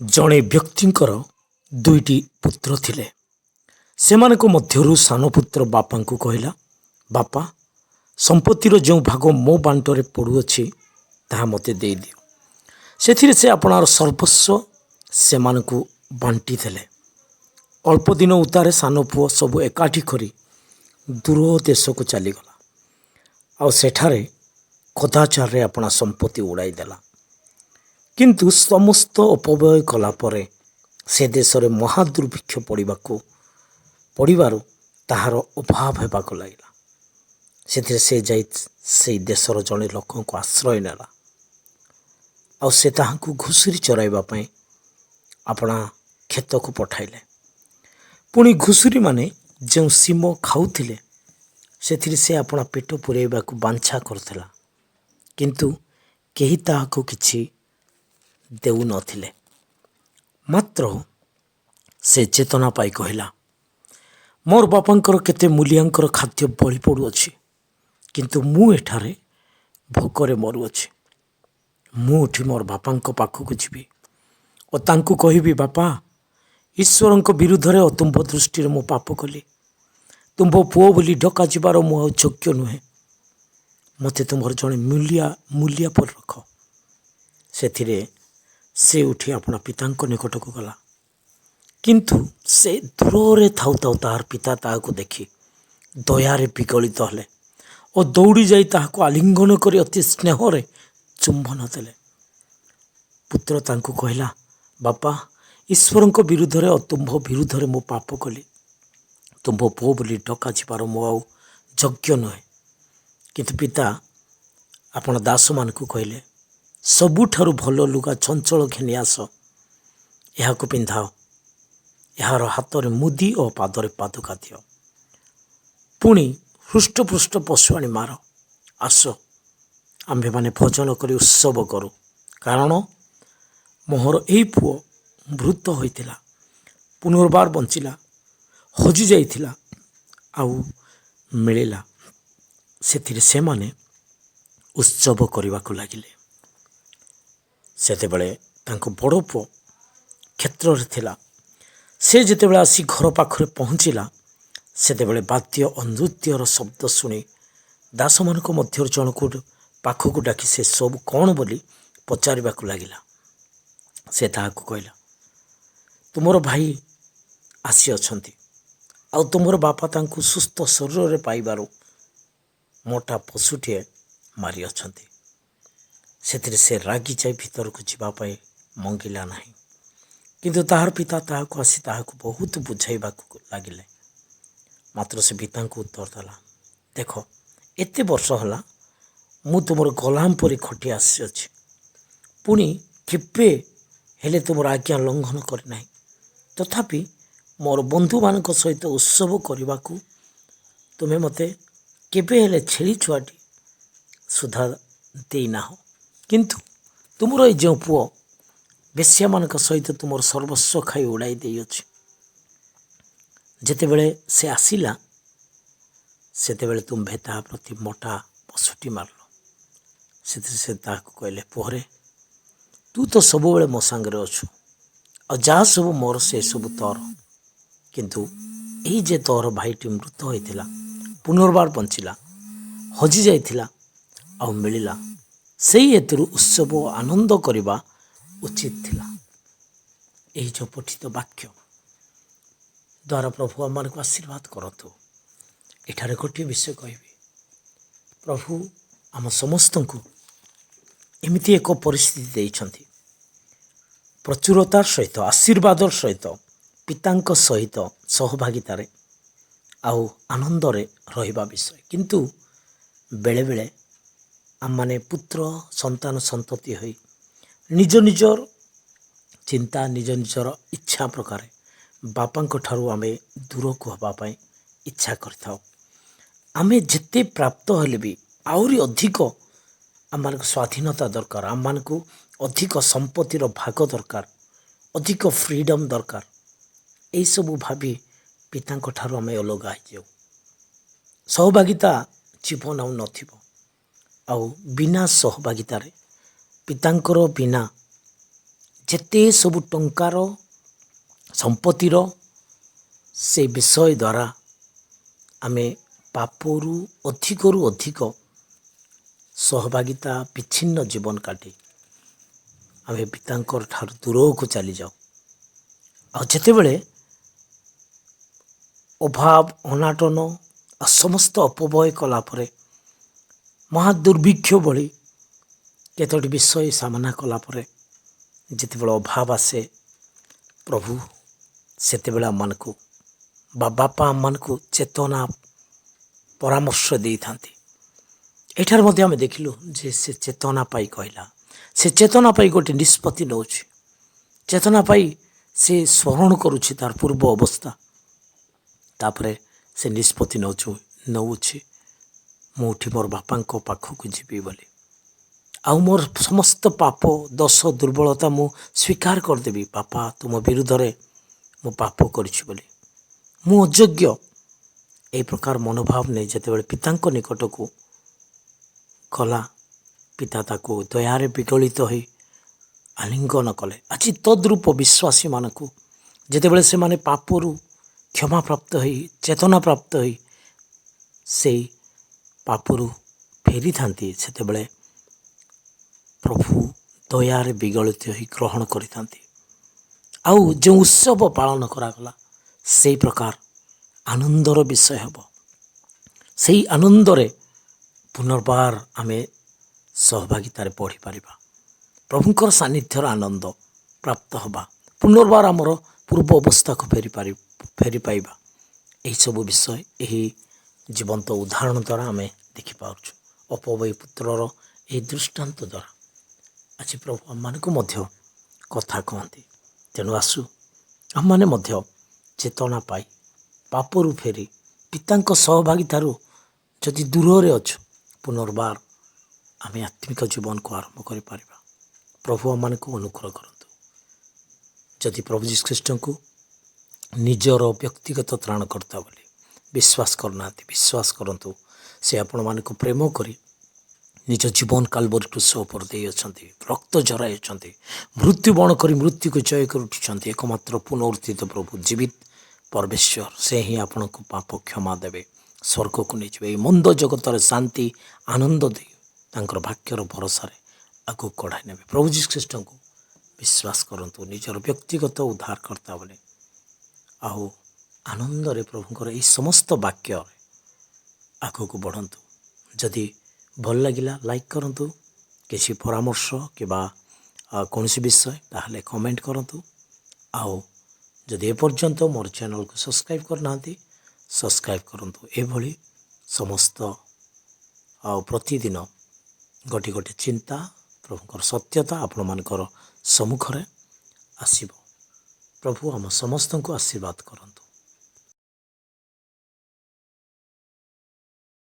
ଜଣେ ବ୍ୟକ୍ତିଙ୍କର ଦୁଇଟି ପୁତ୍ର ଥିଲେ। ସେମାନଙ୍କ ମଧ୍ୟରୁ ସାନ ପୁତ୍ର ବାପାଙ୍କୁ କହିଲା, ବାପା, ସମ୍ପତ୍ତିର ଯେଉଁ ଭାଗ ମୋ ବାଣ୍ଟରେ ପଡ଼ୁଅଛି ତାହା ମୋତେ ଦେଇଦିଅ। ସେଥିରେ ସେ ଆପଣାର ସର୍ବସ୍ୱ ସେମାନଙ୍କୁ ବାଣ୍ଟିଥିଲେ। ଅଳ୍ପ ଦିନ ଉତ୍ତାରେ ସାନ ପୁଅ ସବୁ ଏକାଠି କରି ଦୂର ଦେଶକୁ ଚାଲିଗଲା। ଆଉ ସେଠାରେ କଦାଚାରରେ ଆପଣା ସମ୍ପତ୍ତି ଉଡ଼ାଇ ଦେଲା। କିନ୍ତୁ ସମସ୍ତ ଅପବ୍ୟୟ କଲା ପରେ ସେ ଦେଶରେ ମହାଦୁର୍ଭିକ୍ଷ ପଡ଼ିବାରୁ ତାହାର ଅଭାବ ହେବାକୁ ଲାଗିଲା। ସେଥିରେ ସେ ଯାଇ ସେଇ ଦେଶର ଜଣେ ଲୋକଙ୍କୁ ଆଶ୍ରୟ ନେଲା। ଆଉ ସେ ତାହାଙ୍କୁ ଘୁଷୁରି ଚରାଇବା ପାଇଁ ଆପଣା କ୍ଷେତକୁ ପଠାଇଲେ। ପୁଣି ଘୁଷୁରିମାନେ ଯେଉଁ ସିମ ଖାଉଥିଲେ ସେଥିରେ ସେ ଆପଣା ପେଟ ପୂରାଇବାକୁ ବାଞ୍ଛା କରୁଥିଲା। କିନ୍ତୁ କେହି ତାହାକୁ କିଛି ଦେଉନଥିଲେ। ମାତ୍ର ସେ ଚେତନା ପାଇ କହିଲା, ମୋର ବାପାଙ୍କର କେତେ ମୂଲ୍ୟାଙ୍କର ଖାଦ୍ୟ ବଳି ପଡ଼ୁଅଛି, କିନ୍ତୁ ମୁଁ ଏଠାରେ ଭୋକରେ ମରୁଅଛି। ମୁଁ ଉଠି ମୋର ବାପାଙ୍କ ପାଖକୁ ଯିବି ଓ ତାଙ୍କୁ କହିବି, ବାପା, ଈଶ୍ୱରଙ୍କ ବିରୁଦ୍ଧରେ ଓ ତୁମ୍ଭ ଦୃଷ୍ଟିରେ ମୁଁ ପାପ କଲି। ତୁମ୍ଭ ପୁଅ ବୋଲି ଡକାଯିବାର ମୁଁ ଆଉ ଯୋଗ୍ୟ ନୁହେଁ। ମୋତେ ତୁମର ଜଣେ ମୂଲ୍ୟା ପରି ରଖ। ସେଥିରେ ସେ ଉଠି ଆପଣା ପିତାଙ୍କ ନିକଟକୁ ଗଲା। କିନ୍ତୁ ସେ ଦୂରରେ ଥାଉ ଥାଉ ତାହାର ପିତା ତାହାକୁ ଦେଖି ଦୟାରେ ବିଗଳିତ ହେଲେ ଓ ଦୌଡ଼ି ଯାଇ ତାହାକୁ ଆଲିଙ୍ଗନ କରି ଅତି ସ୍ନେହରେ ଚୁମ୍ବନ ଦେଲେ। ପୁତ୍ର ତାଙ୍କୁ କହିଲା, ବାପା, ଈଶ୍ୱରଙ୍କ ବିରୁଦ୍ଧରେ ଓ ତୁମ୍ଭ ବିରୁଦ୍ଧରେ ମୁଁ ପାପ କଲି। ତୁମ୍ଭ ପୁଅ ବୋଲି ଡକାଯିବାର ମୁଁ ଆଉ ଯୋଗ୍ୟ ନୁହେଁ। କିନ୍ତୁ ପିତା ଆପଣ ଦାସମାନଙ୍କୁ କହିଲେ, ସବୁଠାରୁ ଭଲ ଲୁଗା ଚଞ୍ଚଳ ଘେନି ଆସ, ଏହାକୁ ପିନ୍ଧାଅ। ଏହାର ହାତରେ ମୁଦି ଓ ପାଦରେ ପାଦୁକା ଦିଅ। ପୁଣି ହୃଷ୍ଟପୃଷ୍ଟ ପଶୁ ଆଣି ମାର। ଆସ, ଆମ୍ଭେମାନେ ଭୋଜନ କରି ଉତ୍ସବ କରୁ। କାରଣ ମୋହର ଏହି ପୁଅ ମୃତ ହୋଇଥିଲା, ପୁନର୍ବାର ବଞ୍ଚିଲା, ହଜି ଯାଇଥିଲା, ଆଉ ମିଳିଲା। ସେଥିରେ ସେମାନେ ଉତ୍ସବ କରିବାକୁ ଲାଗିଲେ। ସେତେବେଳେ ତାଙ୍କ ବଡ଼ ପୁଅ କ୍ଷେତ୍ରରେ ଥିଲା। ସେ ଯେତେବେଳେ ଆସି ଘର ପାଖରେ ପହଞ୍ଚିଲା, ସେତେବେଳେ ବାଦ୍ୟ ଓ ନୃତ୍ୟର ଶବ୍ଦ ଶୁଣି ଦାସମାନଙ୍କ ମଧ୍ୟରୁ ଜଣକୁ ପାଖକୁ ଡାକି ସେ ସବୁ କ'ଣ ବୋଲି ପଚାରିବାକୁ ଲାଗିଲା। ସେ ତାହାକୁ କହିଲା, ତୁମର ଭାଇ ଆସିଅଛନ୍ତି, ଆଉ ତୁମର ବାପା ତାଙ୍କୁ ସୁସ୍ଥ ଶରୀରରେ ପାଇବାରୁ ମୋଟା ପଶୁଟିଏ ମାରିଅଛନ୍ତି। ସେଥିରେ ସେ ରାଗି ଯାଇ ଭିତରକୁ ଯିବା ପାଇଁ ମଙ୍ଗିଲା ନାହିଁ। କିନ୍ତୁ ତାହାର ପିତା ତାହାକୁ ଆସି ତାହାକୁ ବହୁତ ବୁଝାଇବାକୁ ଲାଗିଲେ। ମାତ୍ର ସେ ପିତାଙ୍କୁ ଉତ୍ତର ଦେଲା, ଦେଖ, ଏତେ ବର୍ଷ ହେଲା ମୁଁ ତୁମର ଗୋଲାମ ପରି ଖଟି ଆସିଅଛି। ପୁଣି କେବେ ହେଲେ ତୁମର ଆଜ୍ଞା ଲଙ୍ଘନ କରିନାହିଁ। ତଥାପି ମୋର ବନ୍ଧୁମାନଙ୍କ ସହିତ ଉତ୍ସବ କରିବାକୁ ତୁମେ ମୋତେ କେବେ ହେଲେ ଛେଳି ଛୁଆଟି ସୁଦ୍ଧା ଦେଇନାହଁ। କିନ୍ତୁ ତୁମର ଏଇ ଯେଉଁ ପୁଅ ବେଶ୍ୟାମାନଙ୍କ ସହିତ ତୁମର ସର୍ବସ୍ୱ ଖାଇ ଉଡ଼ାଇ ଦେଇଅଛି। ଯେତେବେଳେ ସେ ଆସିଲା, ସେତେବେଳେ ତୁମ୍ଭେ ତାହା ପ୍ରତି ମୋଟା ପଶୁଟି ମାରିଲ। ସେଥିରେ ସେ ତାହାକୁ କହିଲେ, ପୁଅରେ, ତୁ ତ ସବୁବେଳେ ମୋ ସାଙ୍ଗରେ ଅଛୁ, ଆଉ ଯାହା ସବୁ ମୋର ସେ ସବୁ ତୋର। କିନ୍ତୁ ଏଇ ଯେ ତୋର ଭାଇଟି ମୃତ ହୋଇଥିଲା, ପୁନର୍ବାର ବଞ୍ଚିଲା, ହଜି ଯାଇଥିଲା, ଆଉ ମିଳିଲା, ସେଇ ହେତୁରୁ ଉତ୍ସବ ଓ ଆନନ୍ଦ କରିବା ଉଚିତ ଥିଲା। ଏହି ଯେଉଁ ପଠିତ ବାକ୍ୟ ଦ୍ୱାରା ପ୍ରଭୁ ଆମମାନଙ୍କୁ ଆଶୀର୍ବାଦ କରନ୍ତୁ। ଏଠାରେ ଗୋଟିଏ ବିଷୟ କହିବି, ପ୍ରଭୁ ଆମ ସମସ୍ତଙ୍କୁ ଏମିତି ଏକ ପରିସ୍ଥିତି ଦେଇଛନ୍ତି, ପ୍ରଚୁରତାର ସହିତ, ଆଶୀର୍ବାଦର ସହିତ, ପିତାଙ୍କ ସହିତ ସହଭାଗିତାରେ ଆଉ ଆନନ୍ଦରେ ରହିବା ବିଷୟ। କିନ୍ତୁ ବେଳେବେଳେ ଆମମାନେ ପୁତ୍ର ସନ୍ତାନ ସନ୍ତତି ହୋଇ ନିଜ ନିଜର ଚିନ୍ତା, ନିଜ ନିଜର ଇଚ୍ଛା ପ୍ରକାରେ ବାପାଙ୍କ ଠାରୁ ଆମେ ଦୂରକୁ ହେବା ପାଇଁ ଇଚ୍ଛା କରିଥାଉ। ଆମେ ଯେତେ ପ୍ରାପ୍ତ ହେଲେ ବି ଆହୁରି ଅଧିକ ଆମମାନଙ୍କୁ ସ୍ୱାଧୀନତା ଦରକାର, ଆମମାନଙ୍କୁ ଅଧିକ ସମ୍ପତ୍ତିର ଭାଗ ଦରକାର, ଅଧିକ ଫ୍ରିଡ଼ମ୍ ଦରକାର। ଏହିସବୁ ଭାବି ପିତାଙ୍କ ଠାରୁ ଆମେ ଅଲଗା ହେଇଯାଉ। ସହଭାଗିତା ଜୀବନ ଆଉ ନଥିବ। ଆଉ ବିନା ସହଭାଗିତାରେ, ପିତାଙ୍କର ବିନା ଯେତେ ସବୁ ଟଙ୍କାର ସମ୍ପତ୍ତିର ସେ ବିଷୟ ଦ୍ୱାରା ଆମେ ପାପରୁ ଅଧିକରୁ ଅଧିକ ସହଭାଗିତା ବିଚ୍ଛିନ୍ନ ଜୀବନ କାଟି ଆମେ ପିତାଙ୍କର ଠାରୁ ଦୂରକୁ ଚାଲିଯାଉ। ଆଉ ଯେତେବେଳେ ଅଭାବ ଅନାଟନ ଆଉ ସମସ୍ତ ଅପବ୍ୟୟ କଲା ପରେ ମହା ଦୁର୍ଭିକ୍ଷ ଭଳି କେତୋଟି ବିଷୟ ସାମନା କଲା ପରେ ଯେତେବେଳେ ଅଭାବ ଆସେ ପ୍ରଭୁ ସେତେବେଳେ ଆମମାନଙ୍କୁ ବା ବାପା ଆମମାନଙ୍କୁ ଚେତନା ପରାମର୍ଶ ଦେଇଥାନ୍ତି। ଏଠାରେ ମଧ୍ୟ ଆମେ ଦେଖିଲୁ ଯେ ସେ ଚେତନା ପାଇ କହିଲା, ସେ ଚେତନା ପାଇ ଗୋଟେ ନିଷ୍ପତ୍ତି ନେଉଛି, ଚେତନା ପାଇ ସେ ସ୍ମରଣ କରୁଛି ତାର ପୂର୍ବ ଅବସ୍ଥା। ତାପରେ ସେ ନିଷ୍ପତ୍ତି ନେଉଛି ମୁଁ ଉଠି ମୋର ବାପାଙ୍କ ପାଖକୁ ଯିବି ବୋଲି। ଆଉ ମୋର ସମସ୍ତ ପାପ ଦୋଷ ଦୁର୍ବଳତା ମୁଁ ସ୍ୱୀକାର କରିଦେବି। ବାପା ତୁମ ବିରୁଦ୍ଧରେ ମୁଁ ପାପ କରିଛି ବୋଲି, ମୁଁ ଅଯୋଗ୍ୟ। ଏହି ପ୍ରକାର ମନୋଭାବ ନେଇ ଯେତେବେଳେ ପିତାଙ୍କ ନିକଟକୁ ଗଲା, ପିତା ତାକୁ ଦୟାରେ ବିଗଳିତ ହୋଇ ଆଲିଙ୍ଗନ କଲେ। ଆଜି ତଦ୍ରୂପ ବିଶ୍ୱାସୀମାନଙ୍କୁ ଯେତେବେଳେ ସେମାନେ ପାପରୁ କ୍ଷମାପ୍ରାପ୍ତ ହୋଇ ଚେତନା ପ୍ରାପ୍ତ ହୋଇ ସେଇ ପାପରୁ ଫେରିଥାନ୍ତି, ସେତେବେଳେ ପ୍ରଭୁ ଦୟାରେ ବିଗଳିତ ହୋଇ ଗ୍ରହଣ କରିଥାନ୍ତି। ଆଉ ଯେଉଁ ଉତ୍ସବ ପାଳନ କରାଗଲା ସେଇ ପ୍ରକାର ଆନନ୍ଦର ବିଷୟ ହେବ। ସେଇ ଆନନ୍ଦରେ ପୁନର୍ବାର ଆମେ ସହଭାଗିତାରେ ପଢ଼ିପାରିବା। ପ୍ରଭୁଙ୍କର ସାନ୍ନିଧ୍ୟର ଆନନ୍ଦ ପ୍ରାପ୍ତ ହେବା, ପୁନର୍ବାର ଆମର ପୂର୍ବ ଅବସ୍ଥାକୁ ଫେରି ପାଇବା। ଏହିସବୁ ବିଷୟ ଏହି ଜୀବନ୍ତ ଉଦାହରଣ ଦ୍ୱାରା ଆମେ ଦେଖିପାରୁଛୁ। ଅପବୟ ପୁତ୍ରର ଏହି ଦୃଷ୍ଟାନ୍ତ ଦ୍ୱାରା ଆଜି ପ୍ରଭୁ ଆମମାନଙ୍କୁ ମଧ୍ୟ କଥା କହନ୍ତି। ତେଣୁ ଆସୁ ଆମମାନେ ମଧ୍ୟ ଚେତନା ପାଇ ପାପରୁ ଫେରି ପିତାଙ୍କ ସହଭାଗିତାରୁ ଯଦି ଦୂରରେ ଅଛୁ, ପୁନର୍ବାର ଆମେ ଆତ୍ମିକ ଜୀବନକୁ ଆରମ୍ଭ କରିପାରିବା। ପ୍ରଭୁ ଆମମାନଙ୍କୁ ଅନୁଗ୍ରହ କରନ୍ତୁ। ଯଦି ପ୍ରଭୁ ଯୀଶୁ ଖ୍ରୀଷ୍ଟଙ୍କୁ ନିଜର ବ୍ୟକ୍ତିଗତ ତ୍ରାଣକର୍ତ୍ତା ବୋଲି ବିଶ୍ୱାସ କରୁନାହାନ୍ତି, ବିଶ୍ୱାସ କରନ୍ତୁ। ସେ ଆପଣମାନଙ୍କୁ ପ୍ରେମ କରି ନିଜ ଜୀବନ କାଲବରୀ କ୍ରୁଶ ଉପରେ ଦେଇଅଛନ୍ତି, ରକ୍ତ ଝରାଇଛନ୍ତି, ମୃତ୍ୟୁବରଣ କରି ମୃତ୍ୟୁକୁ ଜୟ କରି ଉଠିଛନ୍ତି। ଏକମାତ୍ର ପୁନରୁତ୍ଥିତ ପ୍ରଭୁ ଜୀବିତ ପରମେଶ୍ୱର, ସେ ହିଁ ଆପଣଙ୍କୁ ପାପ କ୍ଷମା ଦେବେ, ସ୍ୱର୍ଗକୁ ନେଇଯିବେ। ଏହି ମନ୍ଦ ଜଗତରେ ଶାନ୍ତି ଆନନ୍ଦ ଦେଇ ତାଙ୍କର ଭାଗ୍ୟର ଭରସାରେ ଆଗକୁ କଢ଼ାଇ ନେବେ। ପ୍ରଭୁ ଯୀଶୁ ଖ୍ରୀଷ୍ଟଙ୍କୁ ବିଶ୍ୱାସ କରନ୍ତୁ ନିଜର ବ୍ୟକ୍ତିଗତ ଉଦ୍ଧାରକର୍ତ୍ତା ବୋଲି। ଆଉ ଆନନ୍ଦରେ ପ୍ରଭୁଙ୍କର ଏହି ସମସ୍ତ ବାକ୍ୟରେ ଆଗକୁ ବଢ଼ନ୍ତୁ। ଯଦି ଭଲ ଲାଗିଲା ଲାଇକ୍ କରନ୍ତୁ, କିଛି ପରାମର୍ଶ କିମ୍ବା କୌଣସି ବିଷୟ ତାହେଲେ କମେଣ୍ଟ କରନ୍ତୁ। ଆଉ ଯଦି ଏପର୍ଯ୍ୟନ୍ତ ମୋର ଚ୍ୟାନେଲକୁ ସବସ୍କ୍ରାଇବ୍ କରିନାହାନ୍ତି, ସବସ୍କ୍ରାଇବ୍ କରନ୍ତୁ। ଏଭଳି ସମସ୍ତ ଆଉ ପ୍ରତିଦିନ ଗୋଟି ଚିନ୍ତା ପ୍ରଭୁଙ୍କର ସତ୍ୟତା ଆପଣମାନଙ୍କର ସମ୍ମୁଖରେ ଆସିବ। ପ୍ରଭୁ ଆମ ସମସ୍ତଙ୍କୁ ଆଶୀର୍ବାଦ କରନ୍ତୁ।